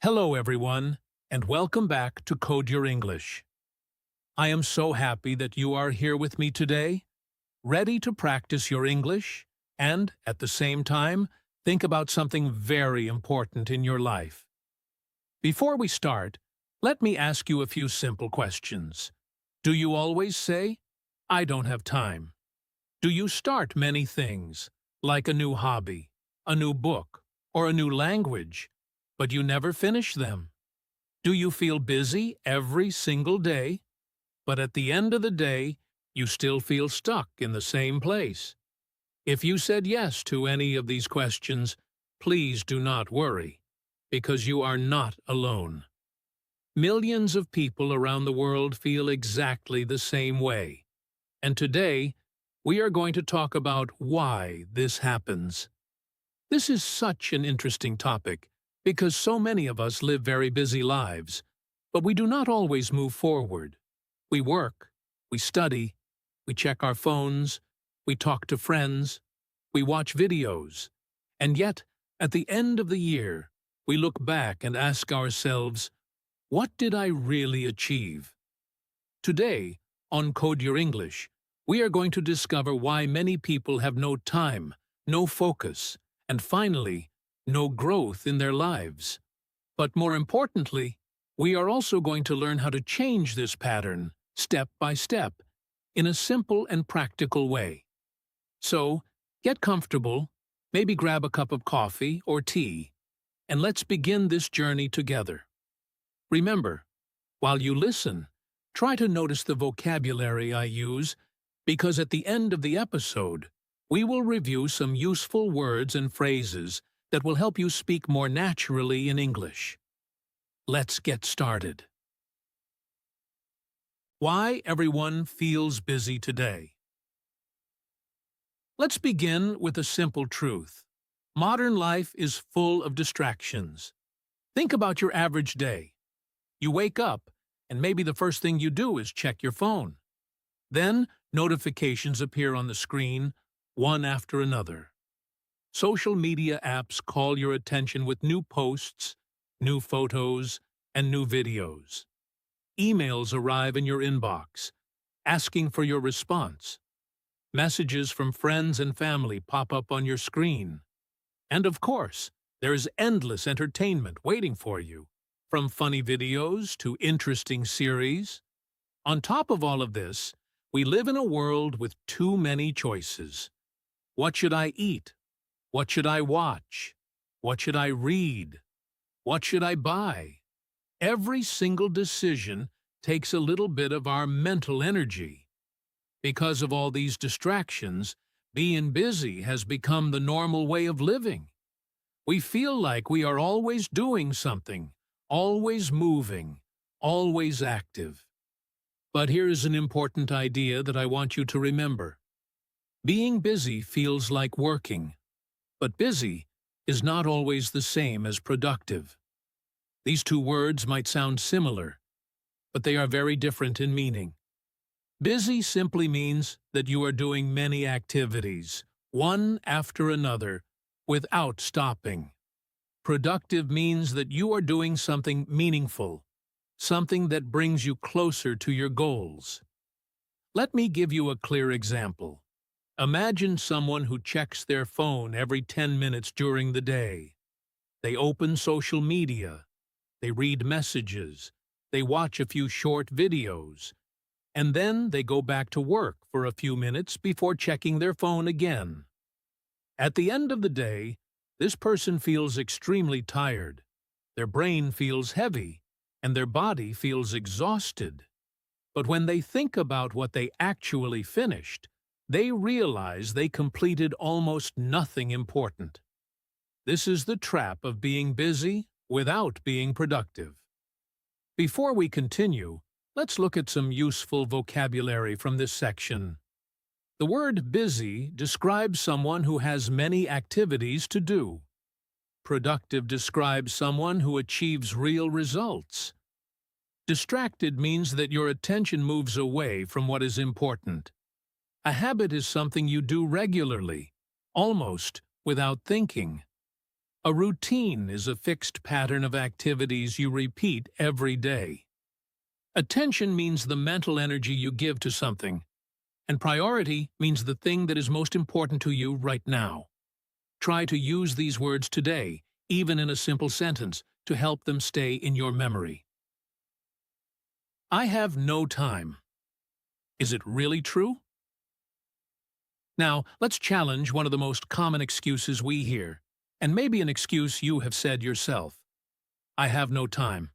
Hello, everyone, and welcome back to Code Your English. I am so happy that you are here with me today, ready to practice your English and, at the same time, think about something very important in your life. Before we start, let me ask you a few simple questions. Do you always say, "I don't have time"? Do you start many things, like a new hobby, a new book, or a new language, but you never finish them? Do you feel busy every single day, but at the end of the day, you still feel stuck in the same place? If you said yes to any of these questions, please do not worry, because you are not alone. Millions of people around the world feel exactly the same way, and today, we are going to talk about why this happens. This is such an interesting topic, because so many of us live very busy lives, but we do not always move forward. We work, we study, we check our phones, we talk to friends, we watch videos, and yet, at the end of the year, we look back and ask ourselves, what did I really achieve? Today, on Code Your English, we are going to discover why many people have no time, no focus, and finally, no growth in their lives. But more importantly, we are also going to learn how to change this pattern, step by step, in a simple and practical way. So, get comfortable, maybe grab a cup of coffee or tea, and let's begin this journey together. Remember, while you listen, try to notice the vocabulary I use, because at the end of the episode, we will review some useful words and phrases that will help you speak more naturally in English. Let's get started. Why everyone feels busy today. Let's begin with a simple truth. Modern life is full of distractions. Think about your average day. You wake up, and maybe the first thing you do is check your phone. Then, notifications appear on the screen, one after another. Social media apps call your attention with new posts, new photos, and new videos. Emails arrive in your inbox, asking for your response. Messages from friends and family pop up on your screen. And of course, there is endless entertainment waiting for you, from funny videos to interesting series. On top of all of this, we live in a world with too many choices. What should I eat? What should I watch? What should I read? What should I buy? Every single decision takes a little bit of our mental energy. Because of all these distractions, being busy has become the normal way of living. We feel like we are always doing something, always moving, always active. But here's an important idea that I want you to remember. Being busy feels like working. But busy is not always the same as productive. These two words might sound similar, but they are very different in meaning. Busy simply means that you are doing many activities, one after another, without stopping. Productive means that you are doing something meaningful, something that brings you closer to your goals. Let me give you a clear example. Imagine someone who checks their phone every 10 minutes during the day. They open social media, they read messages, they watch a few short videos, and then they go back to work for a few minutes before checking their phone again. At the end of the day, this person feels extremely tired, their brain feels heavy, and their body feels exhausted. But when they think about what they actually finished, they realize they completed almost nothing important. This is the trap of being busy without being productive. Before we continue, let's look at some useful vocabulary from this section. The word busy describes someone who has many activities to do. Productive describes someone who achieves real results. Distracted means that your attention moves away from what is important. A habit is something you do regularly, almost without thinking. A routine is a fixed pattern of activities you repeat every day. Attention means the mental energy you give to something, and priority means the thing that is most important to you right now. Try to use these words today, even in a simple sentence, to help them stay in your memory. I have no time. Is it really true? Now, let's challenge one of the most common excuses we hear, and maybe an excuse you have said yourself. I have no time.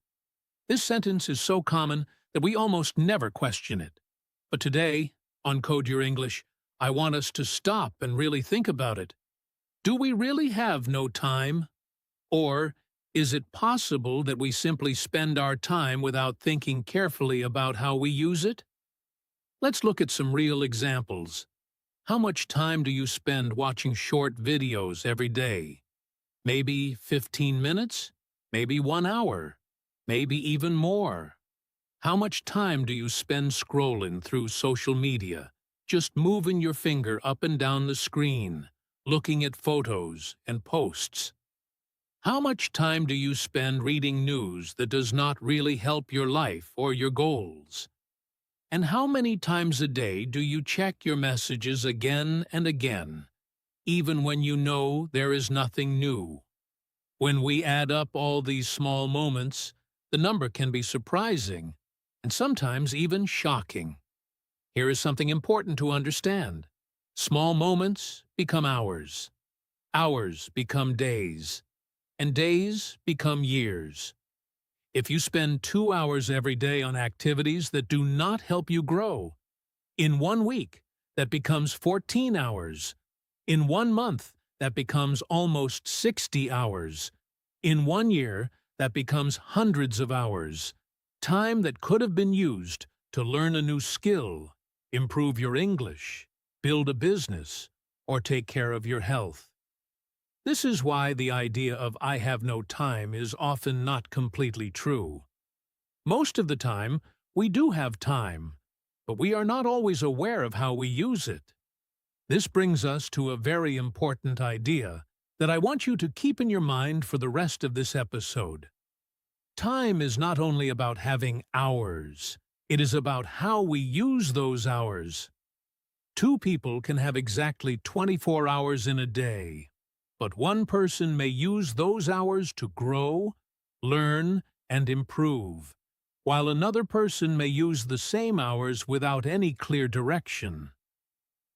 This sentence is so common that we almost never question it. But today, on Code Your English, I want us to stop and really think about it. Do we really have no time? Or is it possible that we simply spend our time without thinking carefully about how we use it? Let's look at some real examples. How much time do you spend watching short videos every day? Maybe 15 minutes? Maybe 1 hour? Maybe even more? How much time do you spend scrolling through social media, just moving your finger up and down the screen, looking at photos and posts? How much time do you spend reading news that does not really help your life or your goals? And how many times a day do you check your messages again and again, even when you know there is nothing new? When we add up all these small moments, the number can be surprising and sometimes even shocking. Here is something important to understand. Small moments become hours. Hours become days. And days become years. If you spend 2 hours every day on activities that do not help you grow, in 1 week, that becomes 14 hours. In 1 month, that becomes almost 60 hours. In 1 year, that becomes hundreds of hours. Time that could have been used to learn a new skill, improve your English, build a business, or take care of your health. This is why the idea of I have no time is often not completely true. Most of the time, we do have time, but we are not always aware of how we use it. This brings us to a very important idea that I want you to keep in your mind for the rest of this episode. Time is not only about having hours, it is about how we use those hours. 2 people can have exactly 24 hours in a day. But one person may use those hours to grow, learn, and improve, while another person may use the same hours without any clear direction.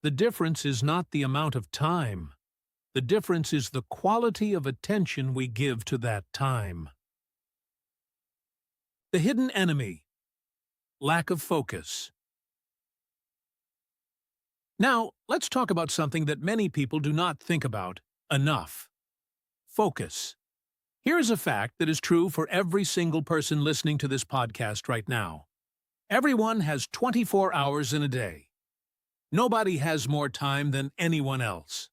The difference is not the amount of time. The difference is the quality of attention we give to that time. The hidden enemy: lack of focus. Now, let's talk about something that many people do not think about enough. Focus. Here is a fact that is true for every single person listening to this podcast right now. Everyone has 24 hours in a day. Nobody has more time than anyone else.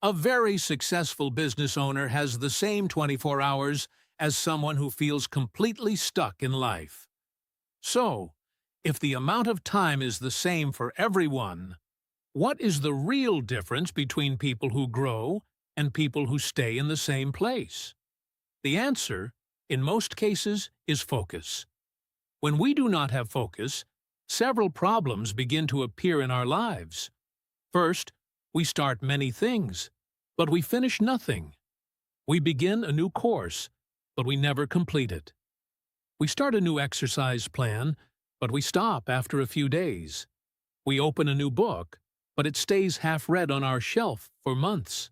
A very successful business owner has the same 24 hours as someone who feels completely stuck in life. So, if the amount of time is the same for everyone, what is the real difference between people who grow and people who stay in the same place? The answer, in most cases, is focus. When we do not have focus, several problems begin to appear in our lives. First, we start many things, but we finish nothing. We begin a new course, but we never complete it. We start a new exercise plan, but we stop after a few days. We open a new book, but it stays half-read on our shelf for months.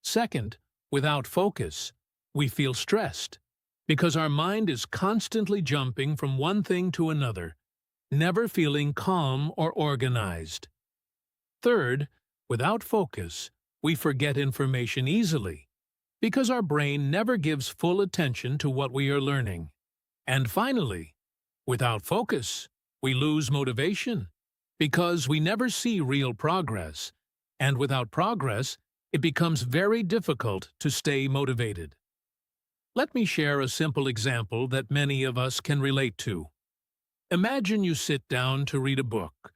Second, without focus, we feel stressed, because our mind is constantly jumping from one thing to another, never feeling calm or organized. Third, without focus, we forget information easily, because our brain never gives full attention to what we are learning. And finally, without focus, we lose motivation, because we never see real progress, and without progress, it becomes very difficult to stay motivated. Let me share a simple example that many of us can relate to. Imagine you sit down to read a book.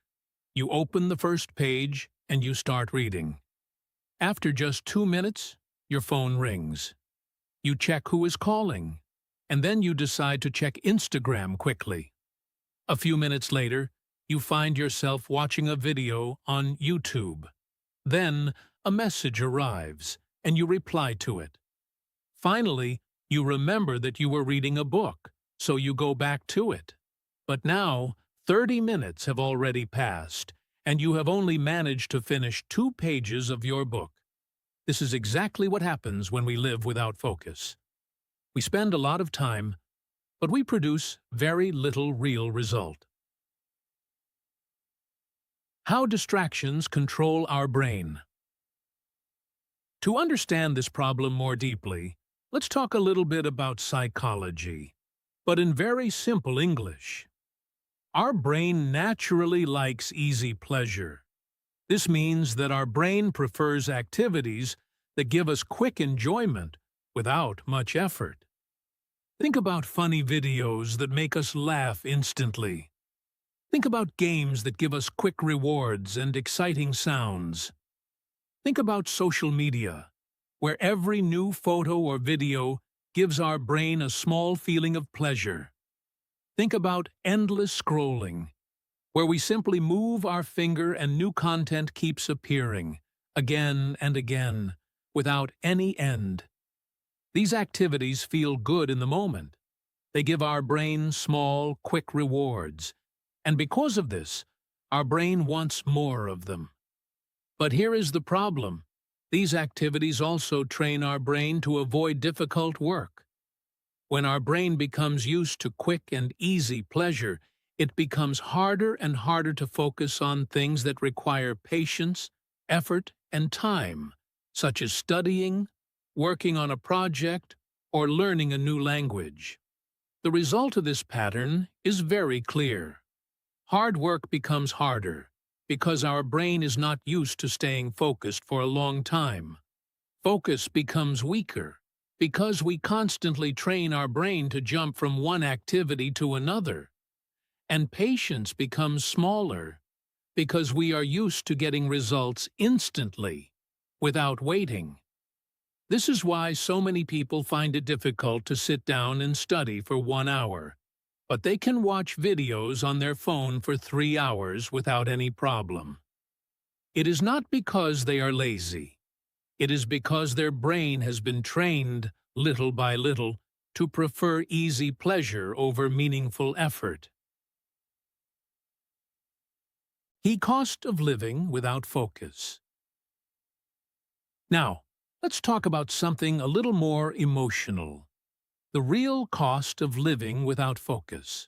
You open the first page and you start reading. After just 2 minutes, Your phone rings. You check who is calling, and then you decide to check Instagram quickly. A few minutes later, you find yourself watching a video on YouTube. Then, a message arrives, and you reply to it. Finally, you remember that you were reading a book, so you go back to it. But now, 30 minutes have already passed, and you have only managed to finish 2 pages of your book. This is exactly what happens when we live without focus. We spend a lot of time, but we produce very little real result. How distractions control our brain. To understand this problem more deeply, let's talk a little bit about psychology, but in very simple English. Our brain naturally likes easy pleasure. This means that our brain prefers activities that give us quick enjoyment without much effort. Think about funny videos that make us laugh instantly. Think about games that give us quick rewards and exciting sounds. Think about social media, where every new photo or video gives our brain a small feeling of pleasure. Think about endless scrolling, where we simply move our finger and new content keeps appearing, again and again, without any end. These activities feel good in the moment. They give our brain small, quick rewards, and because of this, our brain wants more of them. But here is the problem. These activities also train our brain to avoid difficult work. When our brain becomes used to quick and easy pleasure, it becomes harder and harder to focus on things that require patience, effort, and time, such as studying, working on a project, or learning a new language. The result of this pattern is very clear. Hard work becomes harder because our brain is not used to staying focused for a long time. Focus becomes weaker because we constantly train our brain to jump from one activity to another. And patience becomes smaller because we are used to getting results instantly, without waiting. This is why so many people find it difficult to sit down and study for 1 hour, but they can watch videos on their phone for 3 hours without any problem. It is not because they are lazy. It is because their brain has been trained, little by little, to prefer easy pleasure over meaningful effort. The cost of living without focus. Now, let's talk about something a little more emotional. The real cost of living without focus.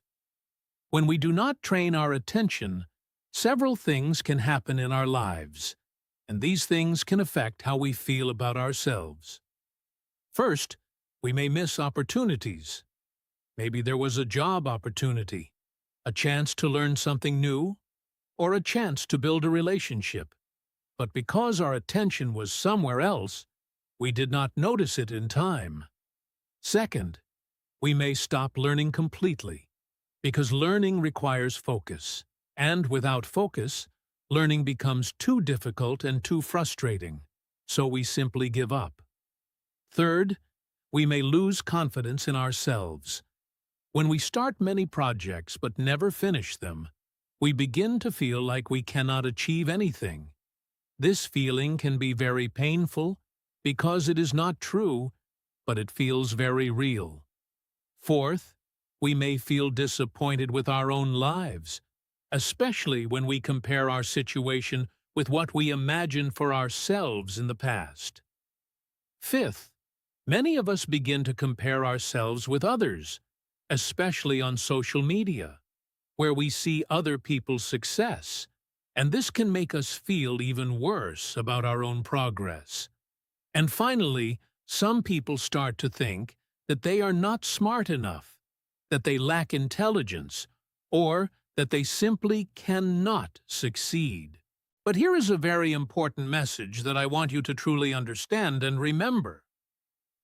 When we do not train our attention, several things can happen in our lives, and these things can affect how we feel about ourselves. First, we may miss opportunities. Maybe there was a job opportunity, a chance to learn something new, or a chance to build a relationship. But because our attention was somewhere else, we did not notice it in time. Second, we may stop learning completely, because learning requires focus, and without focus, learning becomes too difficult and too frustrating, so we simply give up. Third, we may lose confidence in ourselves. When we start many projects but never finish them, we begin to feel like we cannot achieve anything. This feeling can be very painful because it is not true, but it feels very real. Fourth, we may feel disappointed with our own lives, especially when we compare our situation with what we imagined for ourselves in the past. Fifth, many of us begin to compare ourselves with others, especially on social media, where we see other people's success, and this can make us feel even worse about our own progress. And finally, some people start to think that they are not smart enough, that they lack intelligence, or that they simply cannot succeed. But here is a very important message that I want you to truly understand and remember.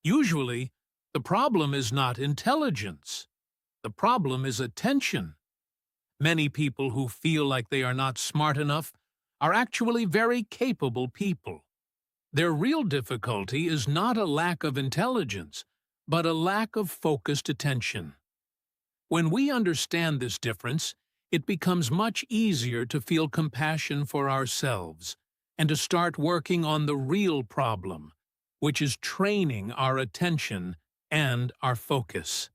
Usually, the problem is not intelligence. The problem is attention. Many people who feel like they are not smart enough are actually very capable people. Their real difficulty is not a lack of intelligence, but a lack of focused attention. When we understand this difference, it becomes much easier to feel compassion for ourselves and to start working on the real problem, which is training our attention and our focus.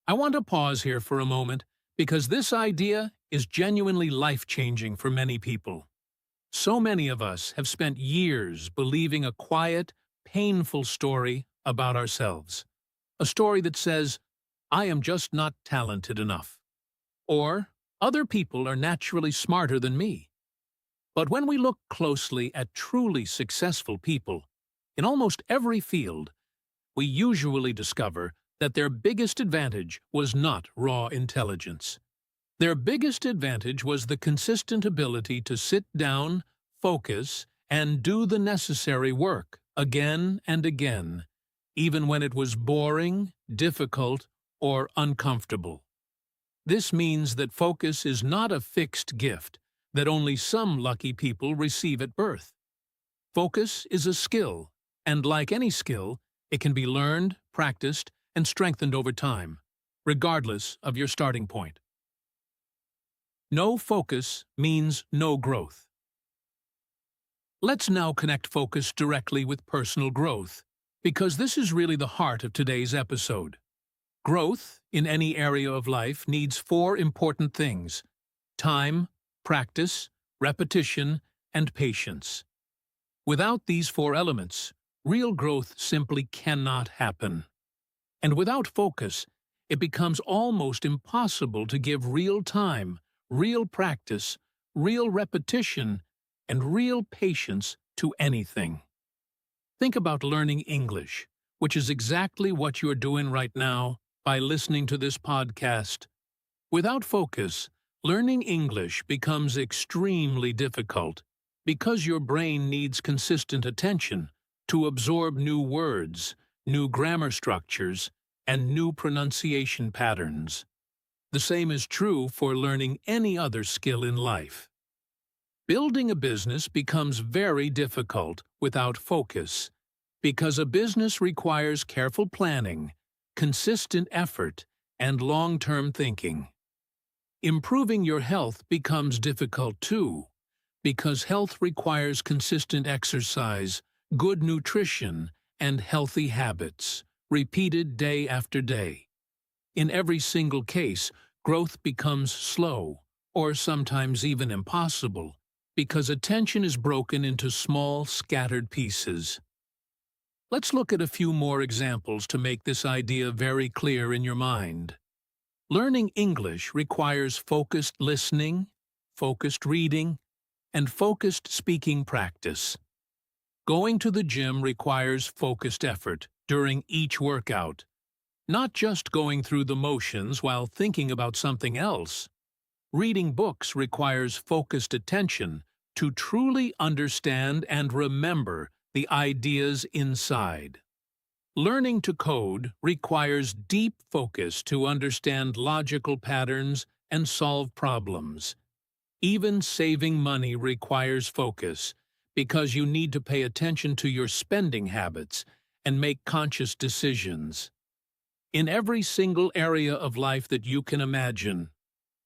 I want to pause here for a moment because this idea is genuinely life-changing for many people. So many of us have spent years believing a quiet, painful story about ourselves. A story that says, "I am just not talented enough," or "other people are naturally smarter than me." But when we look closely at truly successful people, in almost every field, we usually discover that their biggest advantage was not raw intelligence. Their biggest advantage was the consistent ability to sit down, focus, and do the necessary work again and again, even when it was boring, difficult, or uncomfortable. This means that focus is not a fixed gift that only some lucky people receive at birth. Focus is a skill, and like any skill, it can be learned, practiced, and strengthened over time, regardless of your starting point. No focus means no growth. Let's now connect focus directly with personal growth, because this is really the heart of today's episode. Growth in any area of life needs 4 important things: time, practice, repetition, and patience. Without these 4 elements, real growth simply cannot happen. And without focus, it becomes almost impossible to give real time, real practice, real repetition, and real patience to anything. Think about learning English, which is exactly what you're doing right now by listening to this podcast. Without focus, learning English becomes extremely difficult because your brain needs consistent attention to absorb new words, new grammar structures, and new pronunciation patterns. The same is true for learning any other skill in life. Building a business becomes very difficult without focus, because a business requires careful planning, consistent effort, and long-term thinking. Improving your health becomes difficult too, because health requires consistent exercise, good nutrition, and healthy habits, repeated day after day. In every single case, growth becomes slow, or sometimes even impossible, because attention is broken into small, scattered pieces. Let's look at a few more examples to make this idea very clear in your mind. Learning English requires focused listening, focused reading, and focused speaking practice. Going to the gym requires focused effort during each workout, not just going through the motions while thinking about something else. Reading books requires focused attention to truly understand and remember the ideas inside. Learning to code requires deep focus to understand logical patterns and solve problems. Even saving money requires focus, because you need to pay attention to your spending habits and make conscious decisions. In every single area of life that you can imagine,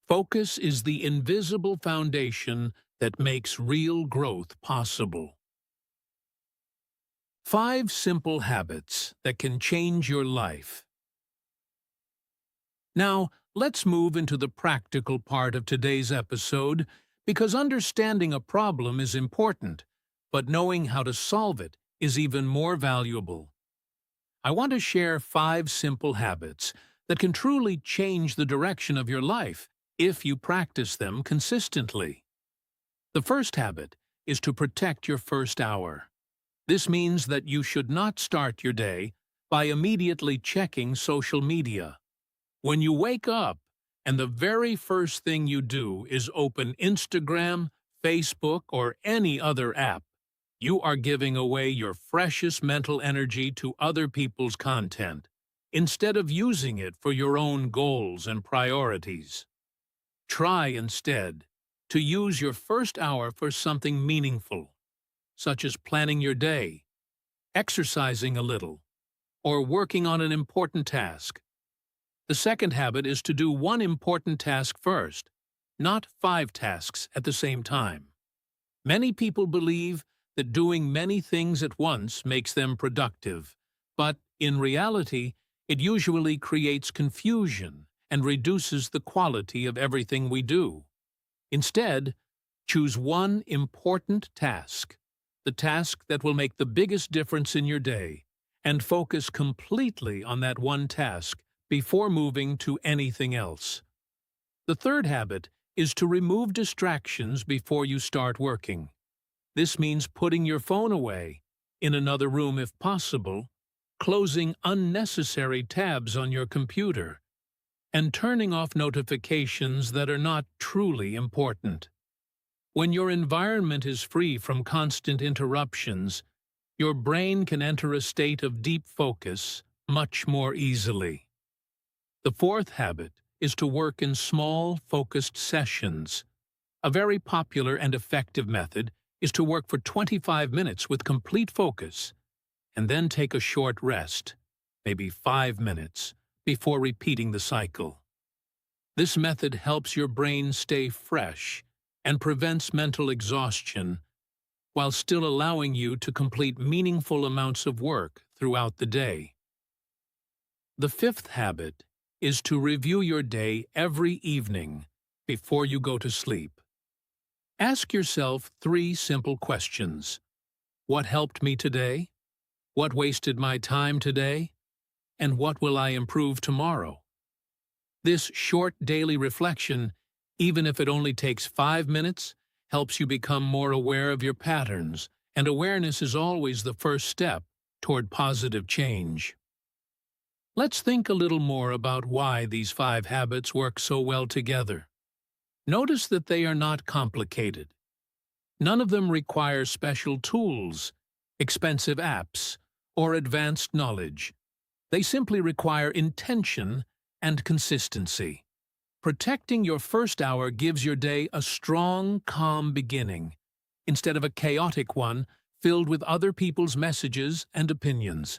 focus is the invisible foundation that makes real growth possible. 5 simple habits that can change your life. Now, let's move into the practical part of today's episode, because understanding a problem is important, but knowing how to solve it is even more valuable. I want to share 5 simple habits that can truly change the direction of your life if you practice them consistently. The first habit is to protect your first hour. This means that you should not start your day by immediately checking social media. When you wake up and the very first thing you do is open Instagram, Facebook, or any other app, you are giving away your precious mental energy to other people's content, instead of using it for your own goals and priorities. Try instead to use your first hour for something meaningful. such as planning your day, exercising a little, or working on an important task. The second habit is to do one important task first, not 5 tasks at the same time. Many people believe that doing many things at once makes them productive, but in reality, it usually creates confusion and reduces the quality of everything we do. Instead, choose one important task, the task that will make the biggest difference in your day, and focus completely on that one task before moving to anything else. The third habit is to remove distractions before you start working. This means putting your phone away, in another room if possible, closing unnecessary tabs on your computer, and turning off notifications that are not truly important. When your environment is free from constant interruptions, your brain can enter a state of deep focus much more easily. The fourth habit is to work in small, focused sessions. A very popular and effective method is to work for 25 minutes with complete focus, and then take a short rest, maybe 5 minutes, before repeating the cycle. This method helps your brain stay fresh and prevents mental exhaustion, while still allowing you to complete meaningful amounts of work throughout the day. The fifth habit is to review your day every evening before you go to sleep. Ask yourself 3 simple questions. What helped me today? What wasted my time today? And what will I improve tomorrow? This short daily reflection, even if it only takes 5 minutes, helps you become more aware of your patterns, and awareness is always the first step toward positive change. Let's think a little more about why these 5 habits work so well together. Notice that they are not complicated. None of them require special tools, expensive apps, or advanced knowledge. They simply require intention and consistency. Protecting your first hour gives your day a strong, calm beginning, instead of a chaotic one filled with other people's messages and opinions.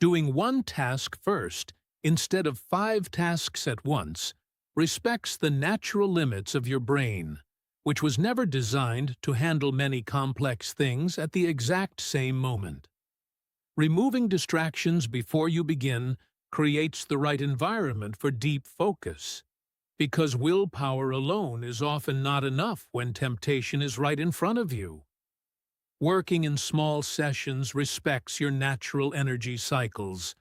Doing one task first, instead of 5 tasks at once, respects the natural limits of your brain, which was never designed to handle many complex things at the exact same moment. Removing distractions before you begin creates the right environment for deep focus, because willpower alone is often not enough when temptation is right in front of you. Working in small sessions respects your natural energy cycles,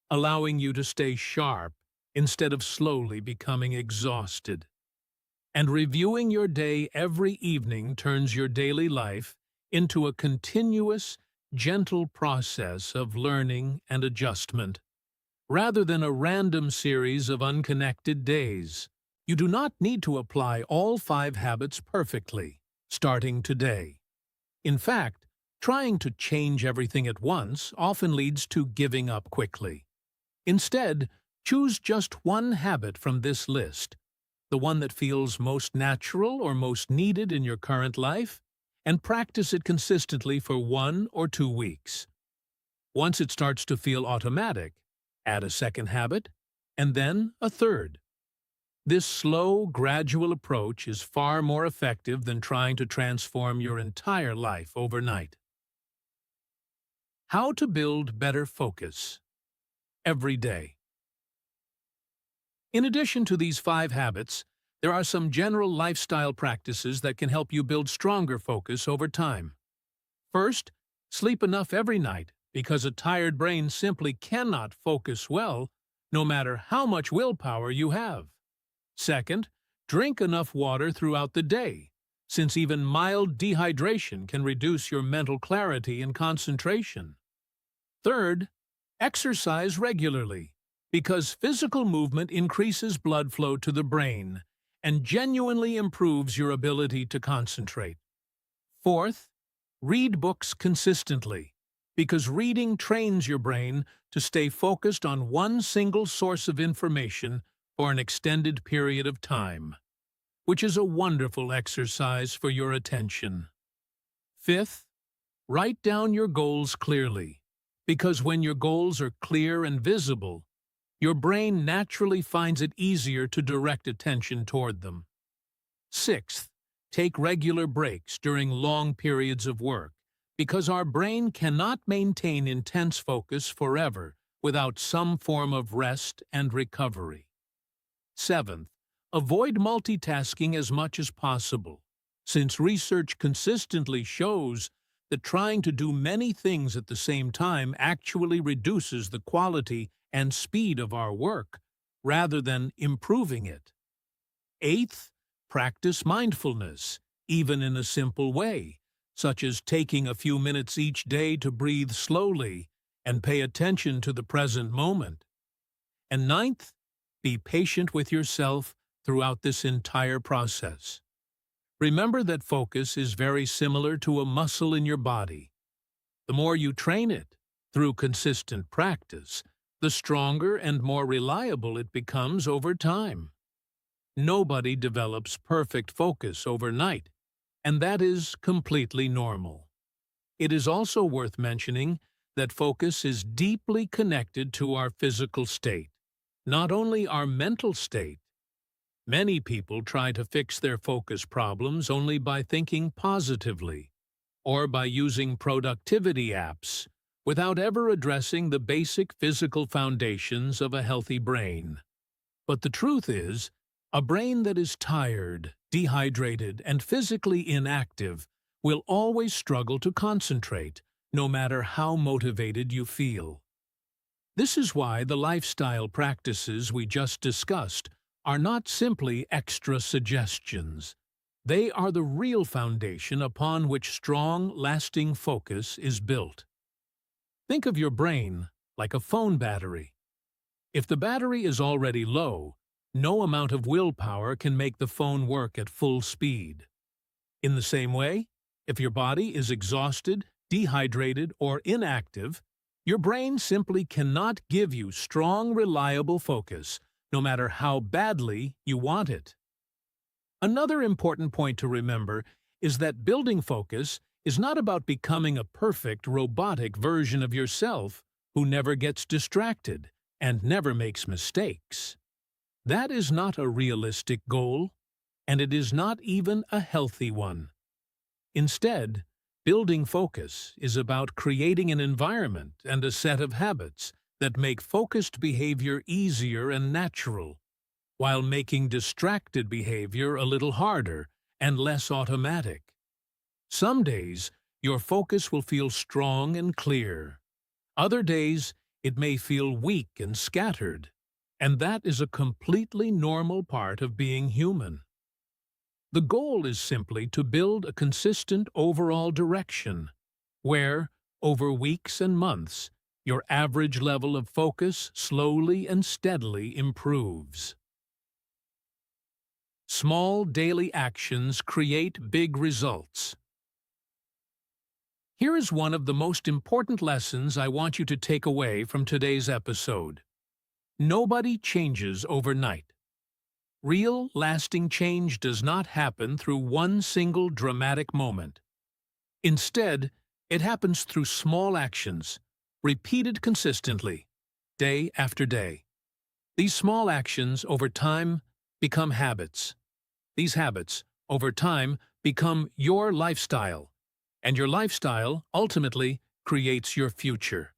allowing you to stay sharp instead of slowly becoming exhausted. And reviewing your day every evening turns your daily life into a continuous, gentle process of learning and adjustment, rather than a random series of unconnected days. You do not need to apply all 5 habits perfectly, starting today. In fact, trying to change everything at once often leads to giving up quickly. Instead, choose just one habit from this list, the one that feels most natural or most needed in your current life, and practice it consistently for 1 or 2 weeks. Once it starts to feel automatic, add a second habit, and then a third. This slow, gradual approach is far more effective than trying to transform your entire life overnight. How to build better focus every day. In addition to these 5 habits, there are some general lifestyle practices that can help you build stronger focus over time. First, sleep enough every night, because a tired brain simply cannot focus well, no matter how much willpower you have. Second, drink enough water throughout the day, since even mild dehydration can reduce your mental clarity and concentration. Third, exercise regularly, because physical movement increases blood flow to the brain and genuinely improves your ability to concentrate. Fourth, read books consistently, because reading trains your brain to stay focused on one single source of information for an extended period of time, which is a wonderful exercise for your attention. Fifth, Write down your goals clearly, because when your goals are clear and visible, your brain naturally finds it easier to direct attention toward them. Sixth, take regular breaks during long periods of work, because our brain cannot maintain intense focus forever without some form of rest and recovery. Seventh, avoid multitasking as much as possible, since research consistently shows that trying to do many things at the same time actually reduces the quality and speed of our work, rather than improving it. Eighth, practice mindfulness, even in a simple way, such as taking a few minutes each day to breathe slowly and pay attention to the present moment. And ninth, be patient with yourself throughout this entire process. Remember that focus is very similar to a muscle in your body. The more you train it, through consistent practice, the stronger and more reliable it becomes over time. Nobody develops perfect focus overnight, and that is completely normal. It is also worth mentioning that focus is deeply connected to our physical state, not only our mental state. Many people try to fix their focus problems only by thinking positively or by using productivity apps without ever addressing the basic physical foundations of a healthy brain. But the truth is, a brain that is tired, dehydrated, and physically inactive will always struggle to concentrate, no matter how motivated you feel. This is why the lifestyle practices we just discussed are not simply extra suggestions. They are the real foundation upon which strong, lasting focus is built. Think of your brain like a phone battery. If the battery is already low, no amount of willpower can make the phone work at full speed. In the same way, if your body is exhausted, dehydrated, or inactive, your brain simply cannot give you strong, reliable focus, no matter how badly you want it. Another important point to remember is that building focus is not about becoming a perfect, robotic version of yourself who never gets distracted and never makes mistakes. That is not a realistic goal, and it is not even a healthy one. Instead, building focus is about creating an environment and a set of habits that make focused behavior easier and natural, while making distracted behavior a little harder and less automatic. Some days, your focus will feel strong and clear. Other days, it may feel weak and scattered, and that is a completely normal part of being human. The goal is simply to build a consistent overall direction, where, over weeks and months, your average level of focus slowly and steadily improves. Small daily actions create big results. Here is one of the most important lessons I want you to take away from today's episode. Nobody changes overnight. Real, lasting change does not happen through one single dramatic moment. Instead, it happens through small actions, repeated consistently, day after day. These small actions, over time, become habits. These habits, over time, become your lifestyle, and your lifestyle, ultimately, creates your future.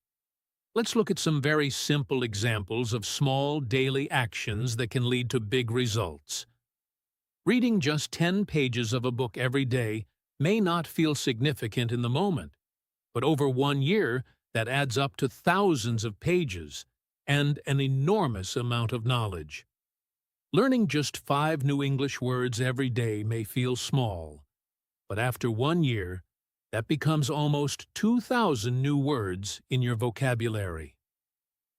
Let's look at some very simple examples of small daily actions that can lead to big results. Reading just 10 pages of a book every day may not feel significant in the moment, but over 1 year, that adds up to thousands of pages and an enormous amount of knowledge. Learning just 5 new English words every day may feel small, but after 1 year, that becomes almost 2,000 new words in your vocabulary.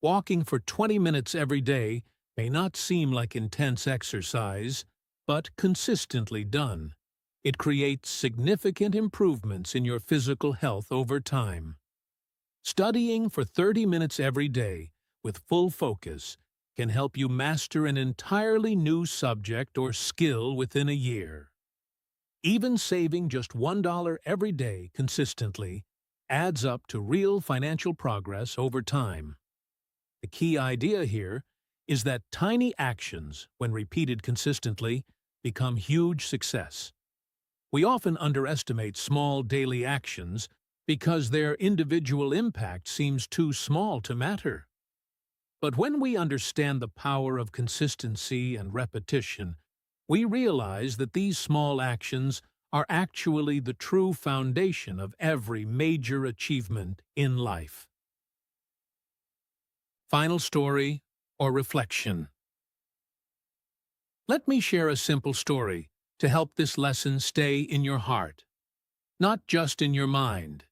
Walking for 20 minutes every day may not seem like intense exercise, but consistently done, it creates significant improvements in your physical health over time. Studying for 30 minutes every day with full focus can help you master an entirely new subject or skill within a year. Even saving just $1 every day consistently adds up to real financial progress over time. The key idea here is that tiny actions, when repeated consistently, become huge success. We often underestimate small daily actions because their individual impact seems too small to matter. But when we understand the power of consistency and repetition, we realize that these small actions are actually the true foundation of every major achievement in life. Final story or reflection. Let me share a simple story to help this lesson stay in your heart, not just in your mind.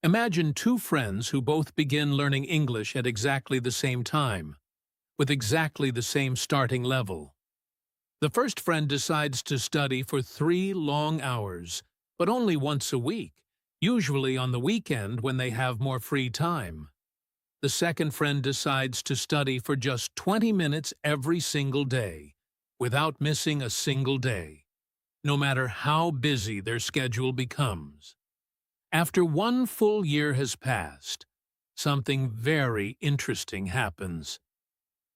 Imagine two friends who both begin learning English at exactly the same time, with exactly the same starting level. The first friend decides to study for 3 long hours, but only once a week, usually on the weekend when they have more free time. The second friend decides to study for just 20 minutes every single day, without missing a single day, no matter how busy their schedule becomes. After 1 full year has passed, something very interesting happens.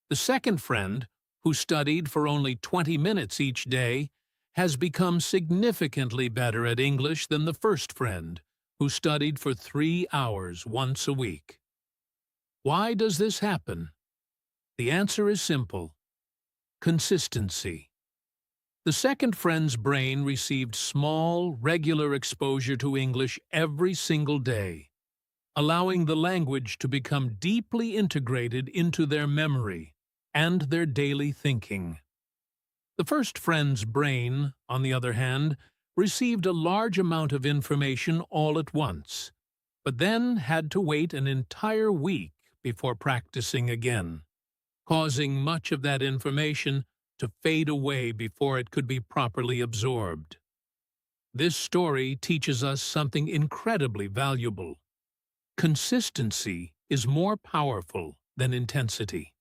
The second friend, who studied for only 20 minutes each day, has become significantly better at English than the first friend, who studied for 3 hours once a week. Why does this happen? The answer is simple: consistency. The second friend's brain received small, regular exposure to English every single day, allowing the language to become deeply integrated into their memory and their daily thinking. The first friend's brain, on the other hand, received a large amount of information all at once, but then had to wait an entire week before practicing again, causing much of that information to fade away before it could be properly absorbed. This story teaches us something incredibly valuable. Consistency is more powerful than intensity.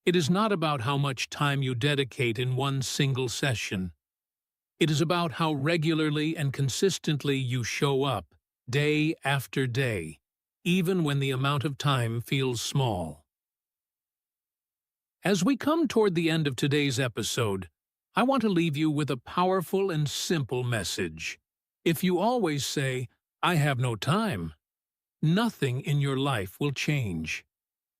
It is not about how much time you dedicate in one single session. It is about how regularly and consistently you show up, day after day, even when the amount of time feels small. As we come toward the end of today's episode, I want to leave you with a powerful and simple message. If you always say, "I have no time," nothing in your life will change.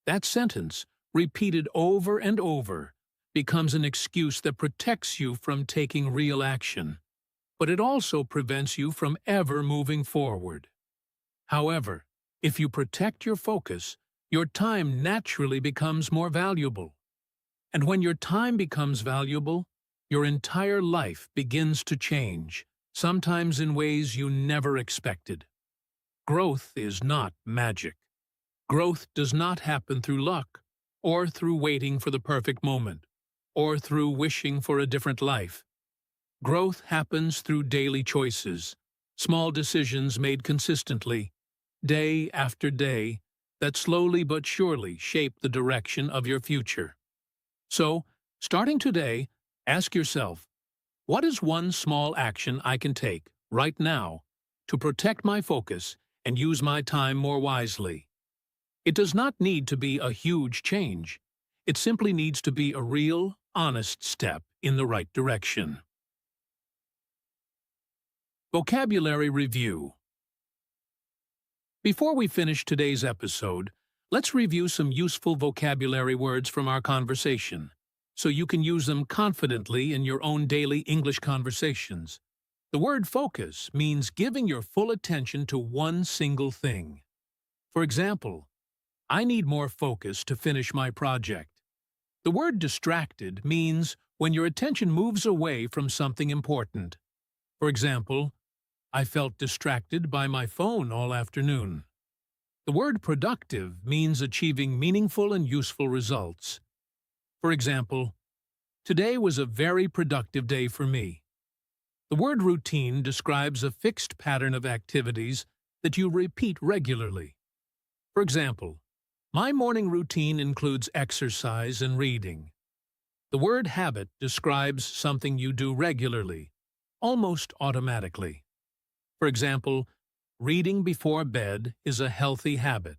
That sentence, repeated over and over, becomes an excuse that protects you from taking real action, but it also prevents you from ever moving forward. However, if you protect your focus, your time naturally becomes more valuable. And when your time becomes valuable, your entire life begins to change, sometimes in ways you never expected. Growth is not magic. Growth does not happen through luck, or through waiting for the perfect moment, or through wishing for a different life. Growth happens through daily choices, small decisions made consistently, day after day, that slowly but surely shape the direction of your future. So, starting today, ask yourself, what is one small action I can take, right now, to protect my focus and use my time more wisely? It does not need to be a huge change. It simply needs to be a real, honest step in the right direction. Vocabulary Review. Before we finish today's episode, let's review some useful vocabulary words from our conversation, so you can use them confidently in your own daily English conversations. The word focus means giving your full attention to one single thing. For example, I need more focus to finish my project. The word distracted means when your attention moves away from something important. For example, I felt distracted by my phone all afternoon. The word productive means achieving meaningful and useful results. For example, today was a very productive day for me. The word routine describes a fixed pattern of activities that you repeat regularly. For example, my morning routine includes exercise and reading. The word habit describes something you do regularly, almost automatically. For example, reading before bed is a healthy habit.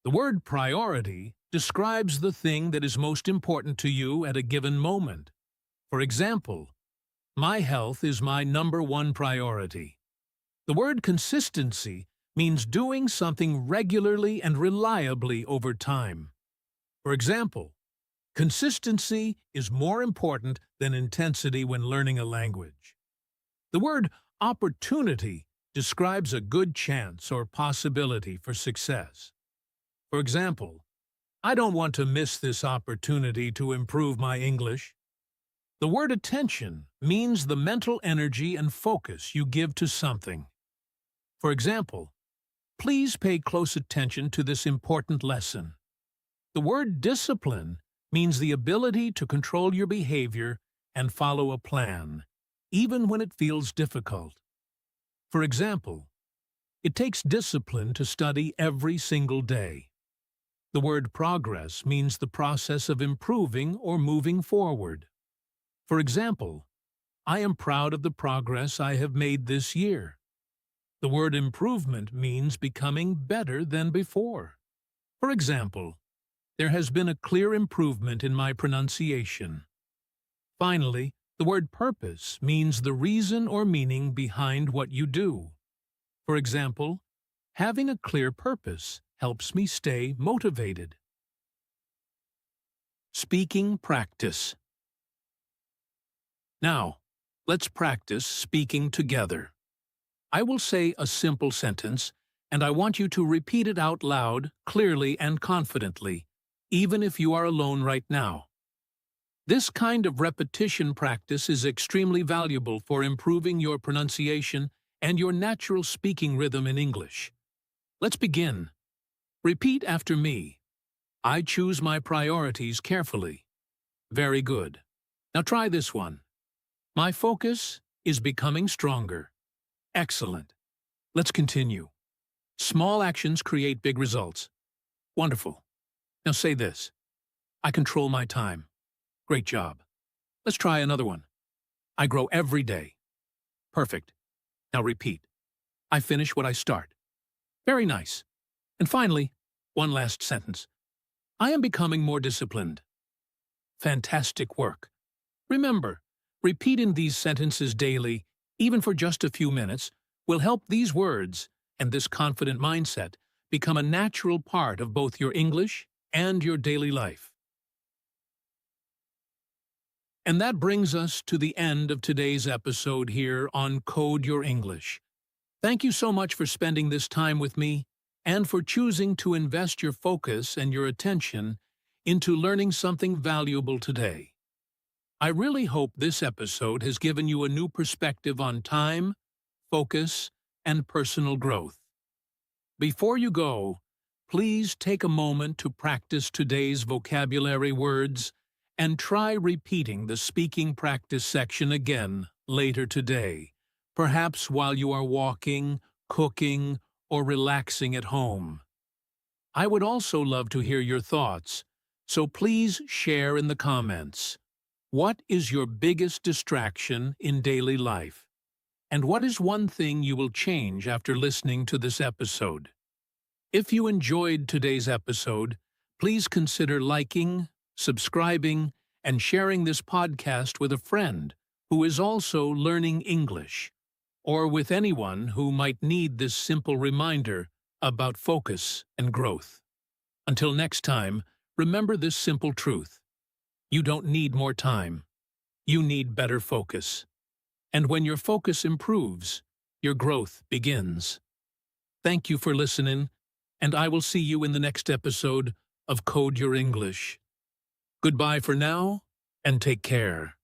The word priority describes the thing that is most important to you at a given moment. For example, my health is my #1 priority. The word consistency means doing something regularly and reliably over time. For example, consistency is more important than intensity when learning a language. The word opportunity describes a good chance or possibility for success. For example, I don't want to miss this opportunity to improve my English. The word attention means the mental energy and focus you give to something. For example, please pay close attention to this important lesson. The word discipline means the ability to control your behavior and follow a plan, even when it feels difficult. For example, it takes discipline to study every single day. The word progress means the process of improving or moving forward. For example, I am proud of the progress I have made this year. The word improvement means becoming better than before. For example, there has been a clear improvement in my pronunciation. Finally, the word purpose means the reason or meaning behind what you do. For example, having a clear purpose helps me stay motivated. Speaking practice. Now, let's practice speaking together. I will say a simple sentence, and I want you to repeat it out loud, clearly and confidently, even if you are alone right now. This kind of repetition practice is extremely valuable for improving your pronunciation and your natural speaking rhythm in English. Let's begin. Repeat after me. I choose my priorities carefully. Very good. Now try this one. My focus is becoming stronger. Excellent. Let's continue. Small actions create big results. Wonderful. Now say this. I control my time. Great job. Let's try another one. I grow every day. Perfect. Now repeat. I finish what I start. Very nice. And finally, one last sentence. I am becoming more disciplined. Fantastic work. Remember, repeating these sentences daily, even for just a few minutes, will help these words and this confident mindset become a natural part of both your English and your daily life. And that brings us to the end of today's episode here on Code Your English. Thank you so much for spending this time with me and for choosing to invest your focus and your attention into learning something valuable today. I really hope this episode has given you a new perspective on time, focus, and personal growth. Before you go, please take a moment to practice today's vocabulary words and try repeating the speaking practice section again later today, perhaps while you are walking, cooking, or relaxing at home. I would also love to hear your thoughts, so please share in the comments. What is your biggest distraction in daily life? And what is one thing you will change after listening to this episode? If you enjoyed today's episode, please consider liking, subscribing, and sharing this podcast with a friend who is also learning English, or with anyone who might need this simple reminder about focus and growth. Until next time, remember this simple truth. You don't need more time. You need better focus. And when your focus improves, your growth begins. Thank you for listening, and I will see you in the next episode of Code Your English. Goodbye for now, and take care.